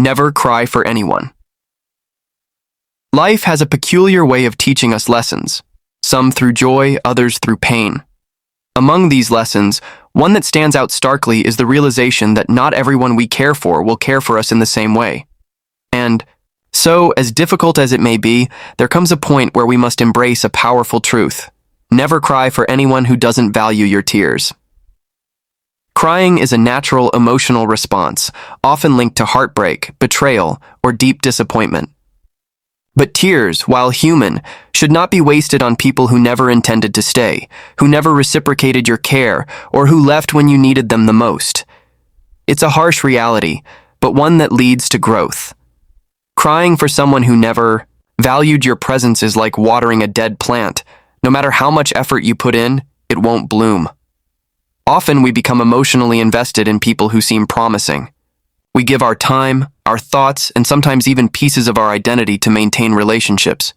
Never cry for anyone. Life has a peculiar way of teaching us lessons, some through joy, others through pain. Among these lessons, one that stands out starkly is the realization that not everyone we care for will care for us in the same way. And so, as difficult as it may be, there comes a point where we must embrace a powerful truth. Never cry for anyone who doesn't value your tears. Crying is a natural emotional response, often linked to heartbreak, betrayal, or deep disappointment. But tears, while human, should not be wasted on people who never intended to stay, who never reciprocated your care, or who left when you needed them the most. It's a harsh reality, but one that leads to growth. Crying for someone who never valued your presence is like watering a dead plant. No matter how much effort you put in, it won't bloom. Often we become emotionally invested in people who seem promising. We give our time, our thoughts, and sometimes even pieces of our identity to maintain relationships.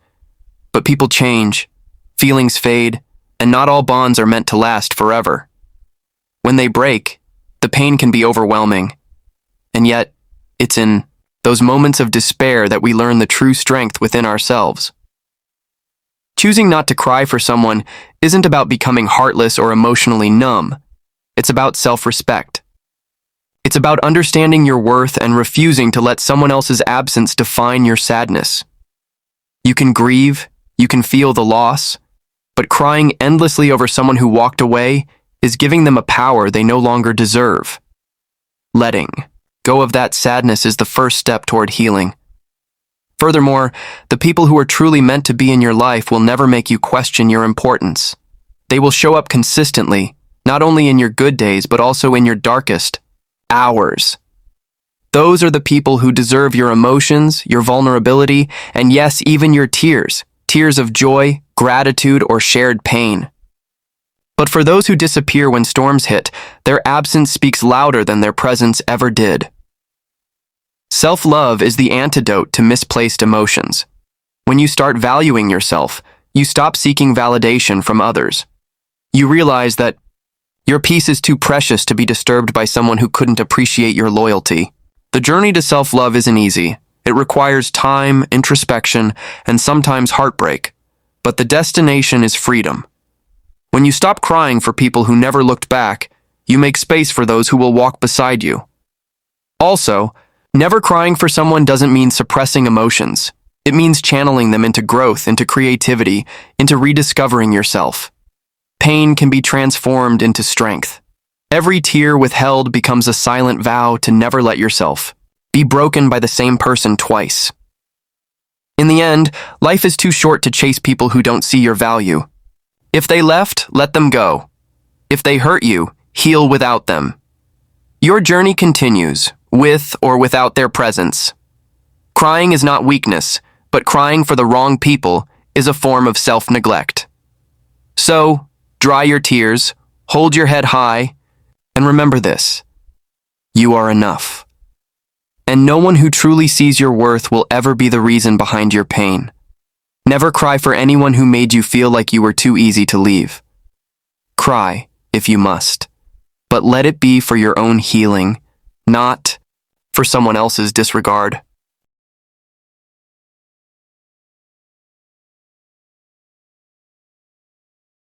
But people change, feelings fade, and not all bonds are meant to last forever. When they break, the pain can be overwhelming. And yet, it's in those moments of despair that we learn the true strength within ourselves. Choosing not to cry for someone isn't about becoming heartless or emotionally numb. It's about self-respect. It's about understanding your worth and refusing to let someone else's absence define your sadness. You can grieve, you can feel the loss, but crying endlessly over someone who walked away is giving them a power they no longer deserve. Letting go of that sadness is the first step toward healing. Furthermore, the people who are truly meant to be in your life will never make you question your importance. They will show up consistently, not only in your good days, but also in your darkest hours. Those are the people who deserve your emotions, your vulnerability, and yes, even your tears, tears of joy, gratitude, or shared pain. But for those who disappear when storms hit, their absence speaks louder than their presence ever did. Self-love is the antidote to misplaced emotions. When you start valuing yourself, you stop seeking validation from others. You realize that your peace is too precious to be disturbed by someone who couldn't appreciate your loyalty. The journey to self-love isn't easy. It requires time, introspection, and sometimes heartbreak. But the destination is freedom. When you stop crying for people who never looked back, you make space for those who will walk beside you. Also, never crying for someone doesn't mean suppressing emotions. It means channeling them into growth, into creativity, into rediscovering yourself. Pain can be transformed into strength. Every tear withheld becomes a silent vow to never let yourself be broken by the same person twice. In the end, life is too short to chase people who don't see your value. If they left, let them go. If they hurt you, heal without them. Your journey continues, with or without their presence. Crying is not weakness, but crying for the wrong people is a form of self-neglect. So, dry your tears, hold your head high, and remember this: you are enough. And no one who truly sees your worth will ever be the reason behind your pain. Never cry for anyone who made you feel like you were too easy to leave. Cry, if you must, but let it be for your own healing, not for someone else's disregard.